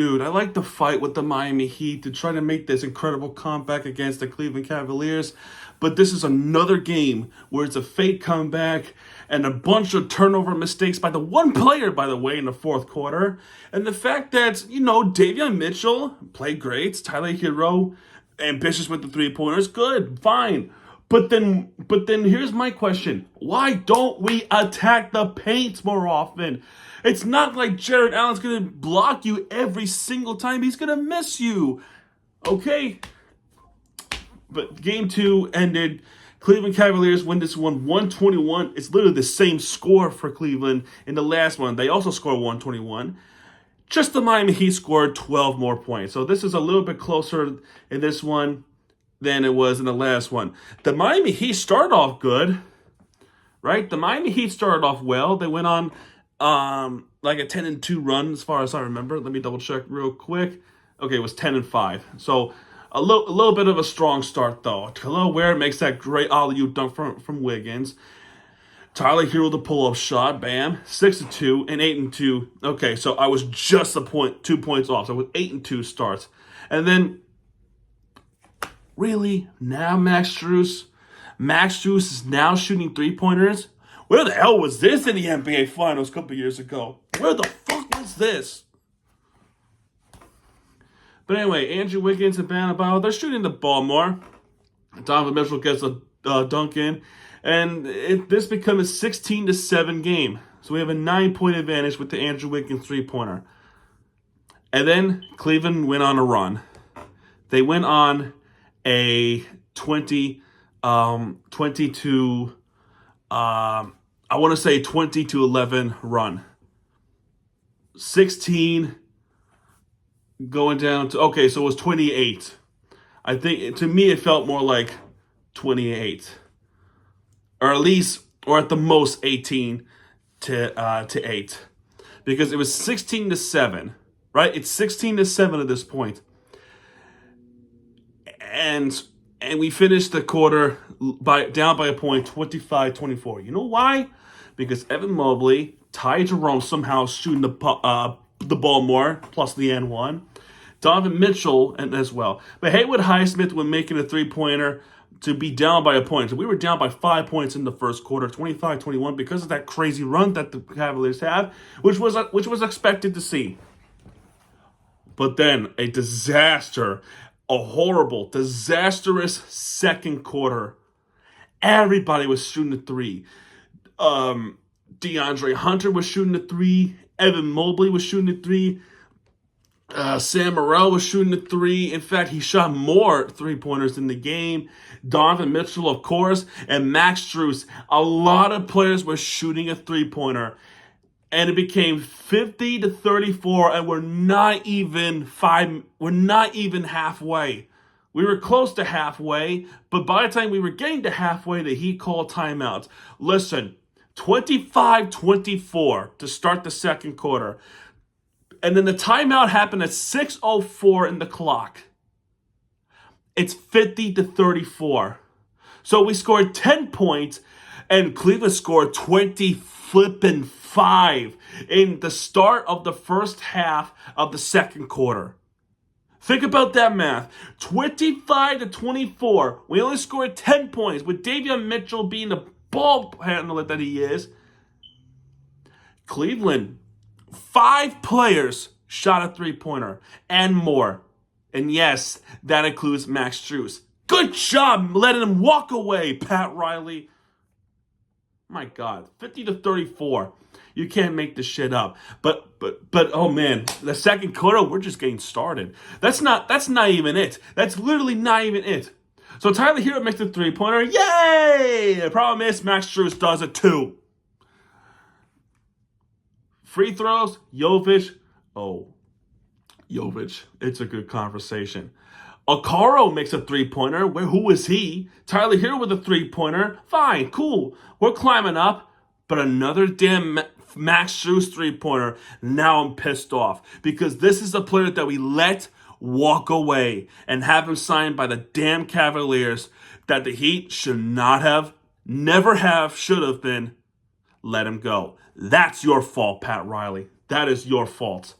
dude, I like the fight with the Miami Heat to try to make this incredible comeback against the Cleveland Cavaliers. But this is another game where it's a fake comeback and a bunch of turnover mistakes by the one player, by the way, in the fourth quarter. And the fact that, Davion Mitchell played great. Tyler Hero, ambitious with the three-pointers. Good, fine. But then here's my question. Why don't we attack the paint more often? It's not like Jared Allen's going to block you every single time. He's going to miss you. Okay? But game 2 ended. Cleveland Cavaliers win this one 121. It's literally the same score for Cleveland in the last one. They also scored 121. Just the Miami Heat scored 12 more points. So this is a little bit closer in this one than it was in the last one. The Miami Heat started off good, right? The Miami Heat started off well. They went on like a 10-2 run as far as I remember. Let me double check real quick. Okay, it was 10-5. So a little bit of a strong start though. Khalil Ware makes that great alley-oop dunk from Wiggins. Tyler Hero the pull-up shot, bam, 6-2 and 8-2. Okay, so I was just 2 points off. So it was 8-2 starts, and then really now Max Strus is now shooting 3-pointers. Where the hell was this in the NBA Finals a couple years ago? Where the fuck was this? But anyway, Andrew Wiggins and Bam Adebayo, they're shooting the ball more. Donovan Mitchell gets a dunk in. And this becomes a 16-7 game. So we have a 9-point advantage with the Andrew Wiggins three-pointer. And then Cleveland went on a run. They went on a 20 to 11 run. 16 going down to, okay, so it was 28. I think, to me, it felt more like 28. Or at the most 18 to 8. Because it was 16-7, right? It's 16-7 at this point. And we finished the quarter down by a point, 25-24. You know why? Because Evan Mobley, Ty Jerome somehow shooting the ball more, plus the N1. Donovan Mitchell and as well. But Haywood Highsmith, when making a three-pointer, to be down by a point. So we were down by 5 points in the first quarter, 25-21, because of that crazy run that the Cavaliers have, which was expected to see. But then a disaster, a horrible, disastrous second quarter. Everybody was shooting the three. DeAndre Hunter was shooting the three. Evan Mobley was shooting the three. Sam Morrell was shooting the three. In fact, he shot more three-pointers in the game. Donovan Mitchell, of course, and Max Strus. A lot of players were shooting a three-pointer. And it became 50-34, and we're not even halfway. We were close to halfway, but by the time we were getting to halfway, the Heat called timeouts. Listen, 25-24 to start the second quarter. And then the timeout happened at 6:04 in the clock. It's 50-34. So we scored 10 points, and Cleveland scored 25 in the start of the first half of the second quarter. Think about that math. 25-24. We only scored 10 points, with Davion Mitchell being the ball handler that he is. Cleveland, 5 players shot a three-pointer and more. And yes, that includes Max Strus. Good job letting him walk away, Pat Riley. My God, 50-34. You can't make this shit up. But oh man, the second quarter, we're just getting started. That's not even it. That's literally not even it. So Tyler Hero makes the three-pointer. Yay! The problem is Max Strus does it too. Free throws, Jovic. Jovic. It's a good conversation. Okoro makes a three-pointer. Who is he? Tyler Hero with a three-pointer. Fine, cool. We're climbing up. But another damn Max Strus three-pointer. Now I'm pissed off. Because this is a player that we let walk away and have him signed by the damn Cavaliers that the Heat should not have, never have, should have been. Let him go. That's your fault, Pat Riley. That is your fault.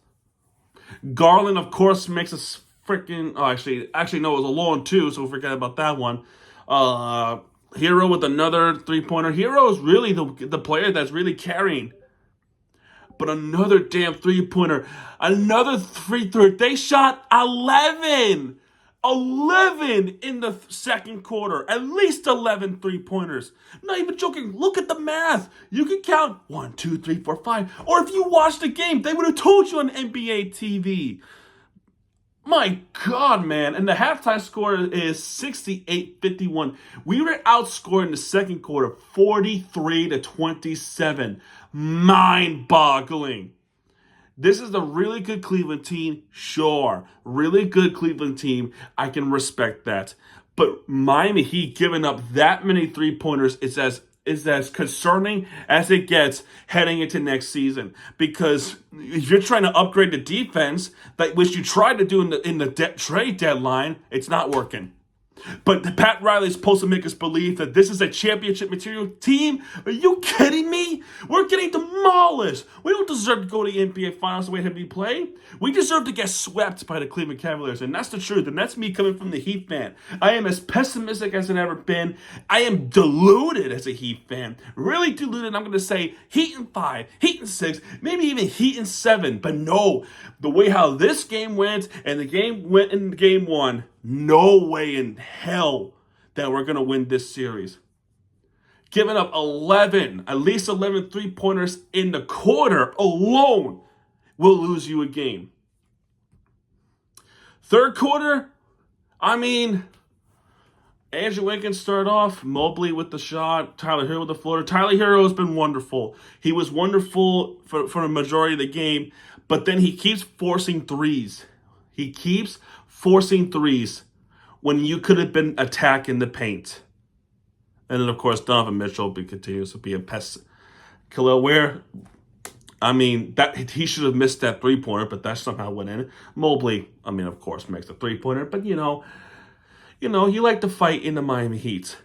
Garland, of course, makes a freaking. Oh, actually, no, it was alone too, so forget about that one. Hero with another 3-pointer. Hero is really the player that's really carrying. But another damn 3-pointer. Another free throw. They shot 11. 11 in the second quarter. At least 11 3-pointers. Not even joking. Look at the math. You can count 1, 2, 3, 4, 5. Or if you watched the game, they would have told you on NBA TV. My God, man. And the halftime score is 68-51. We were outscored in the second quarter 43-27. Mind-boggling. This is a really good Cleveland team. Sure. Really good Cleveland team. I can respect that. But Miami Heat giving up that many 3-pointers is as concerning as it gets heading into next season. Because if you're trying to upgrade the defense, which you tried to do in the trade deadline, it's not working. But Pat Riley's supposed to make us believe that this is a championship material team. Are you kidding me? We're getting demolished. We don't deserve to go to the NBA Finals the way that we play. We deserve to get swept by the Cleveland Cavaliers. And that's the truth. And that's me coming from the Heat fan. I am as pessimistic as I've ever been. I am deluded as a Heat fan. Really deluded. I'm going to say Heat in 5, Heat in 6, maybe even Heat in 7. But no, the way how this game went and the game went in game 1, no way in hell that we're going to win this series. Giving up at least 11 3-pointers in the quarter alone will lose you a game. Third quarter, Andrew Wiggins started off, Mobley with the shot, Tyler Hero with the floater. Tyler Hero has been wonderful. He was wonderful for the majority of the game, but then he keeps forcing threes. When you could have been attacking the paint. And then, of course, Donovan Mitchell continues to be a pest. Khalil Ware, that he should have missed that 3-pointer, but that somehow went in. Mobley, of course, makes the 3-pointer, but you like to fight in the Miami Heat,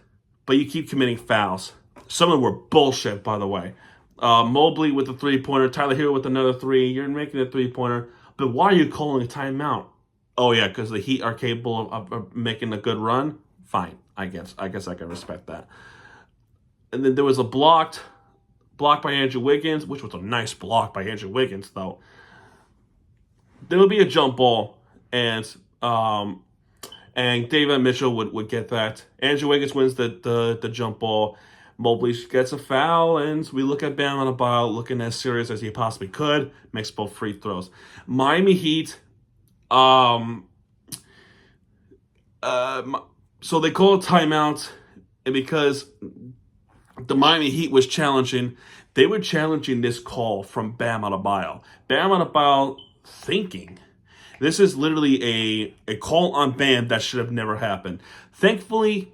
but you keep committing fouls. Some of them were bullshit, by the way. Mobley with the 3-pointer, Tyler Hero with another 3. You're making a 3-pointer, but why are you calling a timeout? Oh yeah, because the Heat are capable of making a good run. Fine, I guess I can respect that. And then there was a block by Andrew Wiggins, which was a nice block by Andrew Wiggins, though. There would be a jump ball, and David Mitchell would get that. Andrew Wiggins wins the jump ball. Mobley gets a foul, and we look at Bam Adebayo looking as serious as he possibly could. Makes both free throws. Miami Heat. So they call a timeout, and because the Miami Heat was challenging, they were challenging this call from Bam Adebayo. Bam Adebayo thinking this is literally a call on Bam that should have never happened. Thankfully,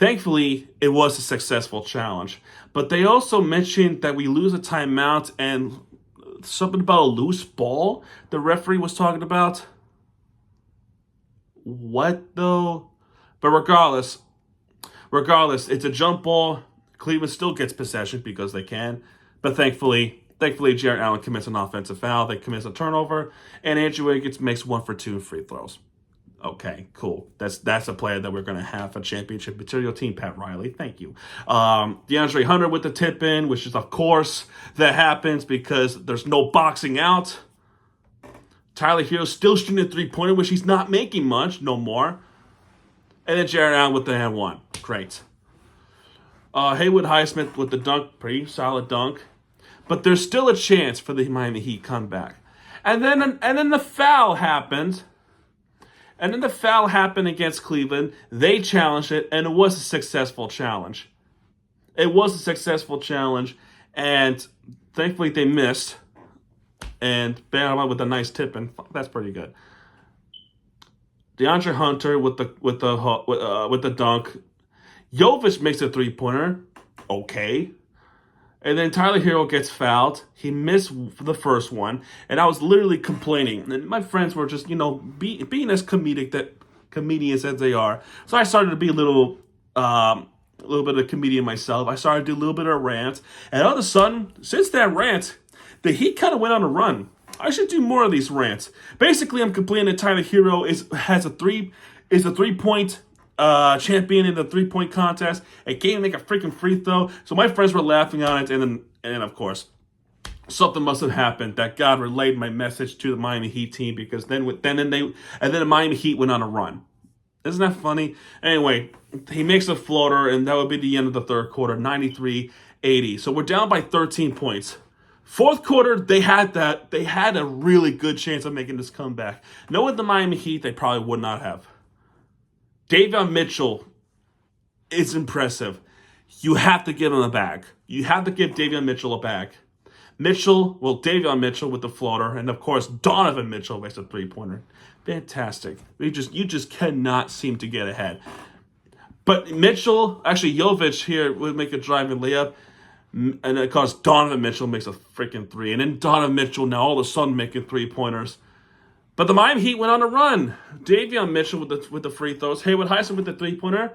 it was a successful challenge. But they also mentioned that we lose a timeout and something about a loose ball the referee was talking about. What though? But regardless, it's a jump ball. Cleveland still gets possession because they can. But thankfully, Jarrett Allen commits an offensive foul. They commits a turnover, and Andrew Wiggins makes 1 for 2 free throws. Okay, cool. That's a player that we're going to have a championship material team, Pat Riley. Thank you. DeAndre Hunter with the tip in, which is, of course, that happens because there's no boxing out. Tyler Hero still shooting a 3-pointer, which he's not making much, no more. And then Jarrett Allen with the and 1. Great. Haywood Highsmith with the dunk, pretty solid dunk. But there's still a chance for the Miami Heat comeback. And then the foul happened. And then the foul happened against Cleveland. They challenged it, and it was a successful challenge. And thankfully they missed. And Bam with a nice tip, and that's pretty good. DeAndre Hunter with the dunk. Jovic makes a 3-pointer. Okay. And then Tyler Hero gets fouled. He missed the first one. And I was literally complaining. And my friends were just, being as comedians as they are. So I started to be a little bit of a comedian myself. I started to do a little bit of rant. And all of a sudden, since that rant, the Heat kind of went on a run. I should do more of these rants. Basically, I'm complaining that Tyler Hero is a 3-point champion in the 3-point contest. It can't make a freaking free throw. So my friends were laughing on it, and of course, something must have happened that God relayed my message to the Miami Heat team, because then the Miami Heat went on a run. Isn't that funny? Anyway, he makes a floater, and that would be the end of the third quarter, 93-80. So we're down by 13 points. Fourth quarter, they had a really good chance of making this comeback. Knowing the Miami Heat, they probably would not have. Davion Mitchell is impressive. You have to give him a bag. You have to give Davion Mitchell a bag. Davion Mitchell with the floater, and of course Donovan Mitchell makes a 3-pointer. Fantastic. You just cannot seem to get ahead. But Jovic here would make a driving layup, and of course Donovan Mitchell makes a freaking 3, and then Donovan Mitchell now all of a sudden making 3-pointers. But the Miami Heat went on a run. Davion Mitchell with the free throws. Haywood Highsmith with the 3-pointer.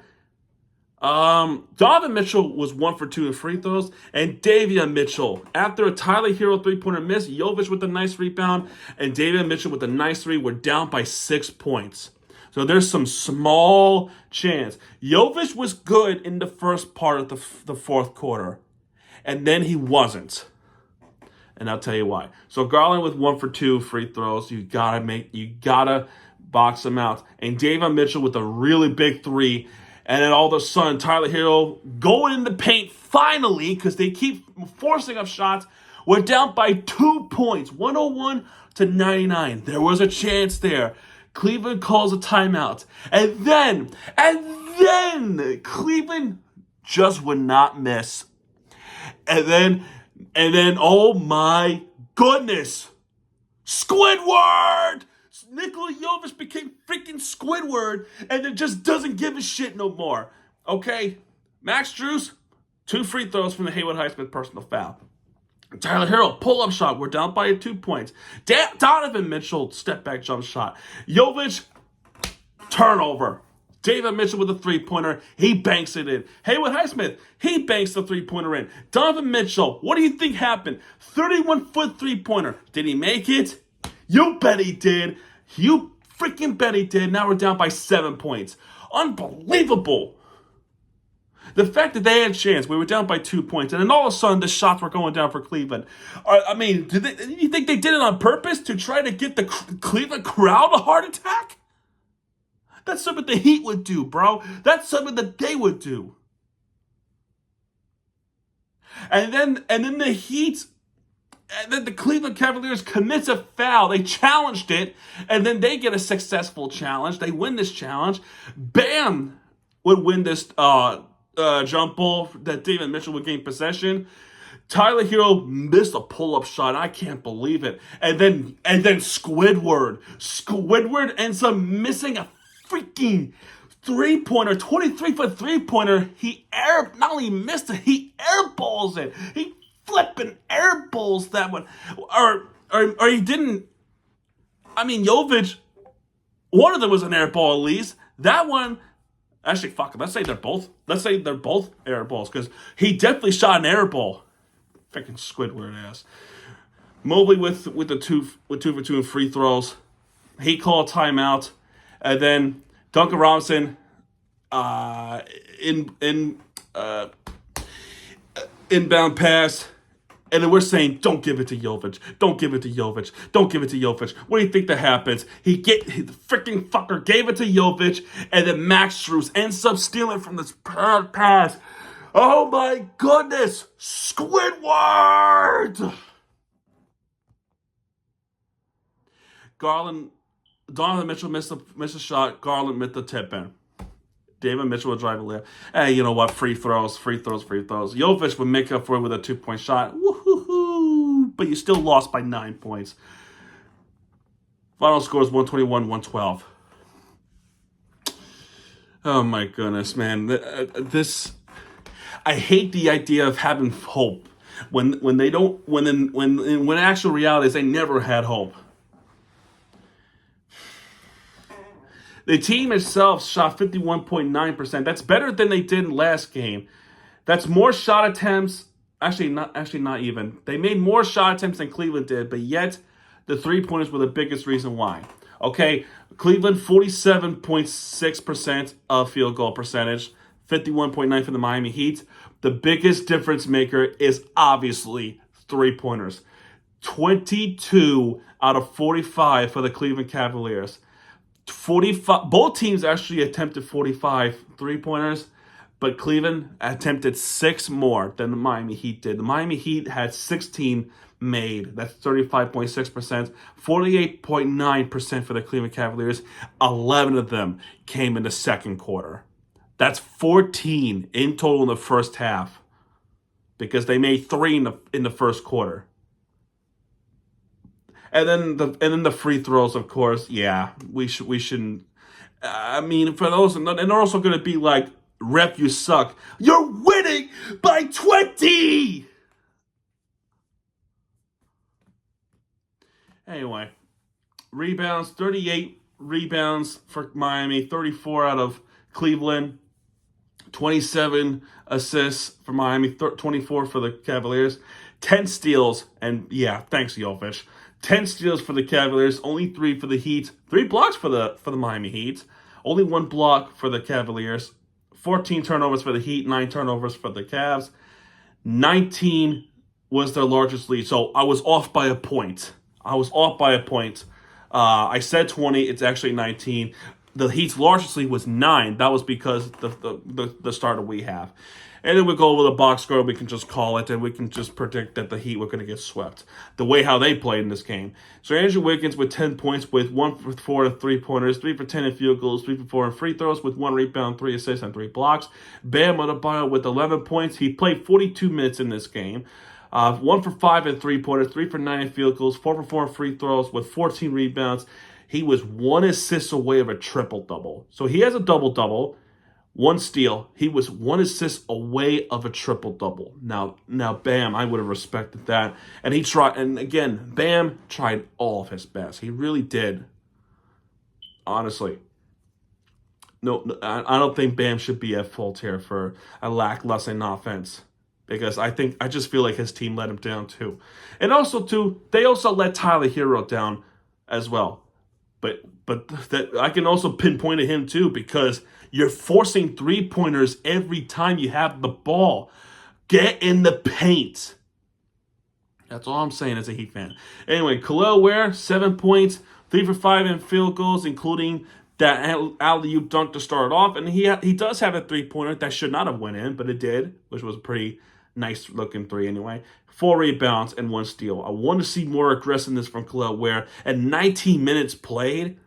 Donovan Mitchell was 1 for 2 in free throws, and Davion Mitchell, after a Tyler Hero 3-pointer miss, Jovic with a nice rebound, and Davion Mitchell with a nice 3. We're down by 6 points. So there's some small chance. Jovic was good in the first part of the fourth quarter, and then he wasn't. And I'll tell you why. So Garland with 1 for 2 free throws. You gotta box him out. And Davion Mitchell with a really big 3. And then all of a sudden, Tyler Hero going in the paint finally, because they keep forcing up shots. We're down by 2 points, 101-99. There was a chance there. Cleveland calls a timeout. And then Cleveland just would not miss. And then, oh my goodness, Squidward! Nikola Jovic became freaking Squidward, and it just doesn't give a shit no more. Okay, Max Strus, 2 free throws from the Haywood Highsmith personal foul. Tyler Hero, pull-up shot. We're down by 2 points. Donovan Mitchell, step-back jump shot. Jovic, turnover. Davion Mitchell with a 3-pointer. He banks it in. Haywood Highsmith, he banks the 3-pointer in. Donovan Mitchell, what do you think happened? 31-foot 3-pointer. Did he make it? You bet he did. You freaking bet he did. Now we're down by 7 points. Unbelievable. The fact that they had a chance, we were down by 2 points, and then all of a sudden the shots were going down for Cleveland. I mean, do you think they did it on purpose to try to get the Cleveland crowd a heart attack? That's something the Heat would do, bro. That's something that they would do. And then the Heat... And then the Cleveland Cavaliers commits a foul. They challenged it, and then they get a successful challenge. They win this challenge. Bam would win this jump ball that Davion Mitchell would gain possession. Tyler Hero missed a pull-up shot. I can't believe it. And then Squidward ends up missing a freaking 3-pointer, 23-foot 3-pointer. He not only missed it, he airballs it. He flipping airballs that one, or he didn't. I mean, Jovic, one of them was an airball at least. That one, actually, fuck it. Let's say they're both airballs, because he definitely shot an airball. Freaking Squidward ass. Mobley with 2 for 2 in free throws. He called timeout, and then Duncan Robinson, inbound pass. And then we're saying, don't give it to Jovic. Don't give it to Jovic. Don't give it to Jovic. What do you think that happens? The freaking fucker gave it to Jovic, and then Max Strus ends up stealing from this pass. Oh my goodness! Squidward! Donovan Mitchell missed a shot. Garland missed the tip in. Davion Mitchell would drive a left. Hey, you know what? Free throws. Jovic would make up for it with a 2-point shot. Woohoo! But you still lost by 9 points. Final score is 121-112. Oh my goodness, man! I hate the idea of having hope when they don't. When actual reality is they never had hope. The team itself shot 51.9%. That's better than they did in last game. That's more shot attempts. Actually, not even. They made more shot attempts than Cleveland did, but yet The 3-pointers were the biggest reason why. Okay, Cleveland, 47.6% of field goal percentage, 51.9% for the Miami Heat. The biggest difference maker is obviously 3-pointers. 22 out of 45 for the Cleveland Cavaliers. 45. Both teams actually attempted 45 3-pointers, but Cleveland attempted 6 more than the Miami Heat did. The Miami Heat had 16 made. That's 35.6%. 48.9% for the Cleveland Cavaliers. 11 of them came in the second quarter. That's 14 in total in the first half, because they made 3 in the first quarter. And then the free throws, of course. Yeah, we shouldn't. I mean, for those, and they're also going to be like, ref, you suck. You're winning by 20. Anyway, rebounds, 38 rebounds for Miami, 34 out of Cleveland, 27 assists for Miami, 24 for the Cavaliers, 10 steals, and yeah, thanks, Jovic. 10 steals for the Cavaliers, only 3 for the Heat, 3 blocks for the Miami Heat, only 1 block for the Cavaliers, 14 turnovers for the Heat, 9 turnovers for the Cavs, 19 was their largest lead, so I was off by a point. I said 20, it's actually 19. The Heat's largest lead was 9. That was because the starter we have. And then we go over the box score, we can just call it, and we can just predict that the Heat were going to get swept. The way how they played in this game. So Andrew Wiggins with 10 points, with 1 for 4 in 3-pointers, 3 for 10 in field goals, 3 for 4 in free throws, with 1 rebound, 3 assists, and 3 blocks. Bam Adebayo with 11 points. He played 42 minutes in this game. 1 for 5 in 3-pointers, 3 for 9 in field goals, 4 for 4 in free throws, with 14 rebounds. He was 1 assist away of a triple-double. So he has a double-double. 1 steal. He was 1 assist away of a triple-double. Now, Bam, I would have respected that. And he tried, and again, Bam tried all of his best. He really did. Honestly. No, I don't think Bam should be at fault here for a lackluster offense. Because I just feel like his team let him down too. And also too, they also let Tyler Hero down as well. But that I can also pinpoint at him too, because you're forcing 3-pointers every time you have the ball. Get in the paint. That's all I'm saying as a Heat fan. Anyway, Khalil Ware, 7 points, 3 for 5 in field goals, including that alley-oop dunk to start off. And he does have a 3-pointer that should not have went in, but it did, which was a pretty nice-looking 3 anyway. 4 rebounds and 1 steal. I want to see more aggressiveness from Khalil Ware. And 19 minutes played,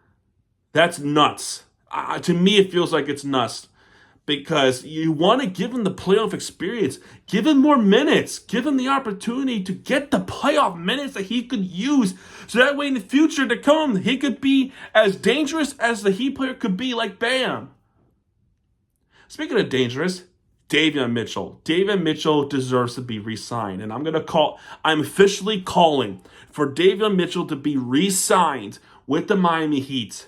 that's nuts. To me, it feels like it's nuts. Because you want to give him the playoff experience. Give him more minutes. Give him the opportunity to get the playoff minutes that he could use. So that way in the future to come, he could be as dangerous as the Heat player could be, like Bam. Speaking of dangerous, Davion Mitchell. Davion Mitchell deserves to be re-signed. And I'm officially calling for Davion Mitchell to be re-signed with the Miami Heat.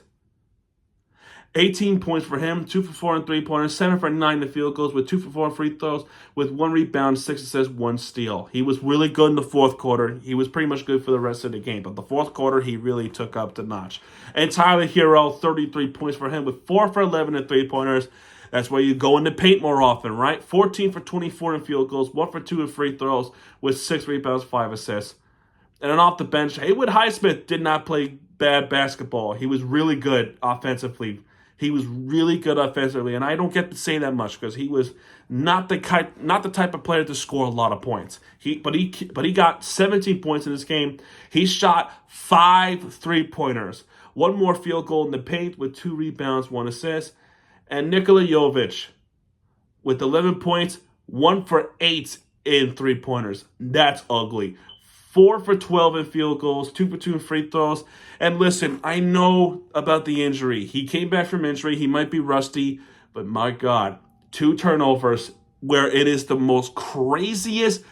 18 points for him, 2 for 4 in 3-pointers, 7 for 9 in field goals, with 2 for 4 in free throws, with 1 rebound, 6 assists, 1 steal. He was really good in the fourth quarter. He was pretty much good for the rest of the game, but the fourth quarter, he really took up the notch. And Tyler Hero, 33 points for him, with 4 for 11 in 3-pointers. That's where you go in the paint more often, right? 14 for 24 in field goals, 1 for 2 in free throws, with 6 rebounds, 5 assists. And then off the bench, Haywood Highsmith did not play bad basketball. He was really good offensively. And I don't get to say that much because he was not the type of player to score a lot of points. But he got 17 points in this game. He shot 5 3-pointers, 1 more field goal in the paint with 2 rebounds, 1 assist. And Nikola Jovic with 11 points, 1 for 8 in 3-pointers. That's ugly. 4 for 12 in field goals, 2 for 2 in free throws. And listen, I know about the injury. He came back from injury. He might be rusty, but my God, 2 turnovers where it is the most craziest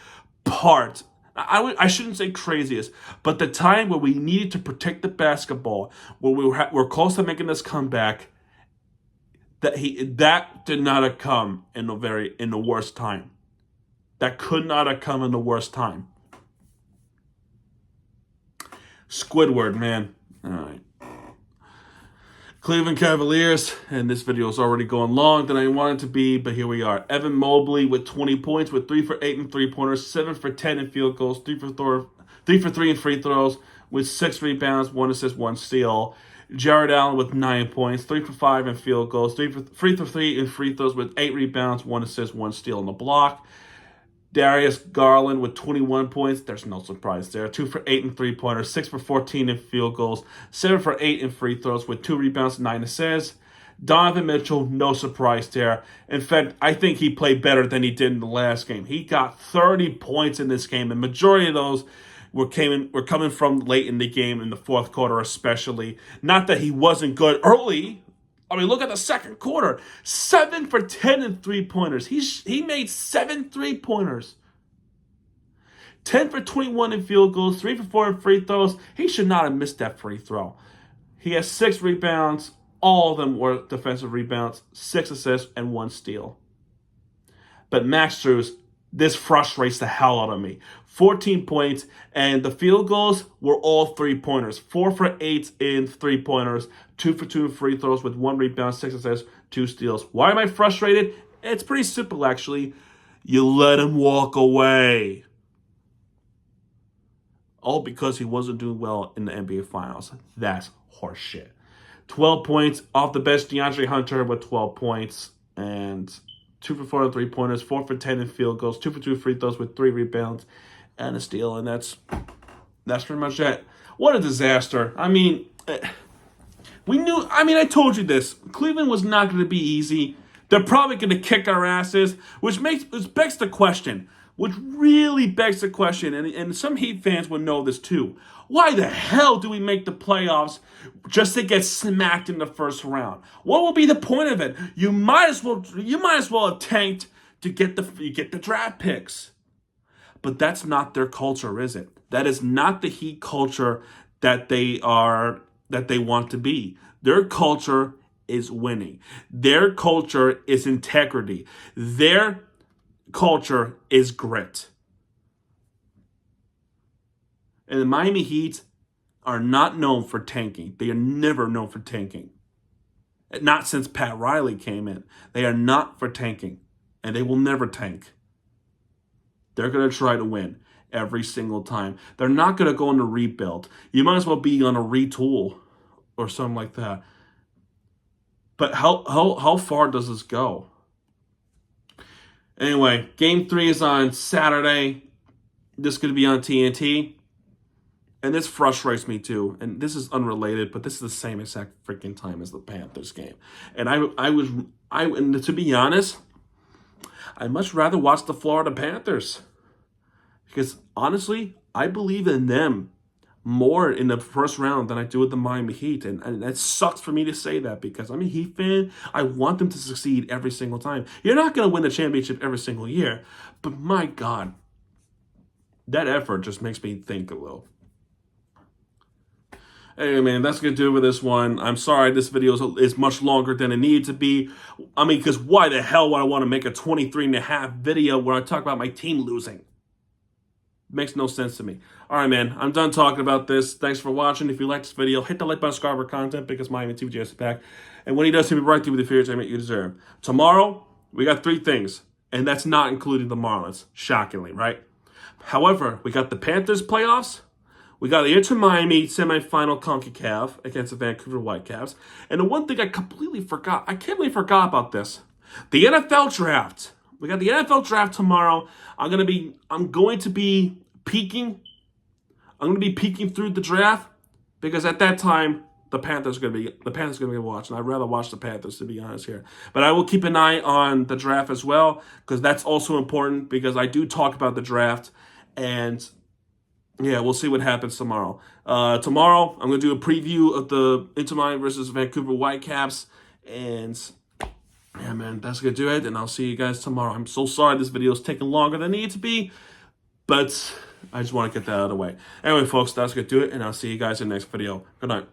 part. I shouldn't say craziest, but the time where we needed to protect the basketball, where we're close to making this comeback, that did not have come in the worst time. That could not have come in the worst time. Squidward, man. All right. Cleveland Cavaliers, and this video is already going long than I wanted to be, but here we are. Evan Mobley with 20 points, with 3 for 8 in three-pointers, 7 for 10 in field goals, 3 for 3 in free throws, with 6 rebounds, 1 assist, 1 steal. Jared Allen with 9 points, 3 for 5 in field goals, 3 for 3 in free throws, with 8 rebounds, 1 assist, 1 steal on the block. Darius Garland with 21 points. There's no surprise there. 2 for 8 in three-pointers, 6 for 14 in field goals, 7 for 8 in free throws, with 2 rebounds, 9 assists. Donovan Mitchell, no surprise there. In fact, I think he played better than he did in the last game. He got 30 points in this game, and majority of those were coming from late in the game, in the fourth quarter especially. Not that he wasn't good early. I mean, look at the second quarter. 7 for 10 in three-pointers. He made 7 three-pointers. 10 for 21 in field goals, 3 for 4 in free throws. He should not have missed that free throw. He has 6 rebounds. All of them were defensive rebounds, 6 assists, and 1 steal. But Max Strus, this frustrates the hell out of me. 14 points, and the field goals were all three-pointers. 4 for 8 in three-pointers, 2 for 2 in free throws, with 1 rebound, 6 assists, 2 steals. Why am I frustrated? It's pretty simple, actually. You let him walk away. All because he wasn't doing well in the NBA Finals. That's horseshit. 12 points off the bench, DeAndre Hunter with 12 points, and 2 for 4 in three-pointers, 4 for 10 in field goals, 2 for 2 free throws, with 3 rebounds and a steal, and that's pretty much it. What a disaster. I mean, I told you this. Cleveland was not going to be easy. They're probably going to kick our asses, which begs the question, and some Heat fans would know this too. Why the hell do we make the playoffs just to get smacked in the first round? What will be the point of it? You might as well have tanked to get the draft picks. But that's not their culture, is it? That is not the Heat culture that they want to be. Their culture is winning. Their culture is integrity. Their culture is grit. And the Miami Heat are not known for tanking. They are never known for tanking. Not since Pat Riley came in. They are not for tanking. And they will never tank. They're going to try to win every single time. They're not going to go on a rebuild. You might as well be on a retool or something like that. But how far does this go? Anyway, Game 3 is on Saturday. This is going to be on TNT. And this frustrates me too. And this is unrelated, but this is the same exact freaking time as the Panthers game. And and to be honest, I'd much rather watch the Florida Panthers. Because honestly, I believe in them more in the first round than I do with the Miami Heat. And that sucks for me to say that because I'm a Heat fan. I want them to succeed every single time. You're not going to win the championship every single year. But my God, that effort just makes me think a little. Anyway, man, that's going to do it with this one. I'm sorry this video is much longer than it needed to be. I mean, because why the hell would I want to make a 23.5 video where I talk about my team losing? Makes no sense to me. All right, man, I'm done talking about this. Thanks for watching. If you like this video, hit the like button, subscribe for content because Miami TVJ is back. And when he does, he'll be right through with the entertainment you deserve. Tomorrow, we got 3 things, and that's not including the Marlins, shockingly, right? However, we got the Panthers playoffs. We got the Inter-Miami semifinal CONCACAF against the Vancouver Whitecaps. And the one thing I completely forgot, I can't believe I forgot about this. The NFL draft. We got the NFL draft tomorrow. I'm going to be peeking. I'm going to be peeking through the draft because at that time the Panthers are going to be watching. I'd rather watch the Panthers, to be honest here. But I will keep an eye on the draft as well because that's also important because I do talk about the draft. And yeah, we'll see what happens tomorrow. Tomorrow, I'm going to do a preview of the Inter-Miami versus Vancouver Whitecaps. And yeah, man, that's going to do it. And I'll see you guys tomorrow. I'm so sorry this video is taking longer than it needs to be. But I just want to get that out of the way. Anyway, folks, that's going to do it. And I'll see you guys in the next video. Good night.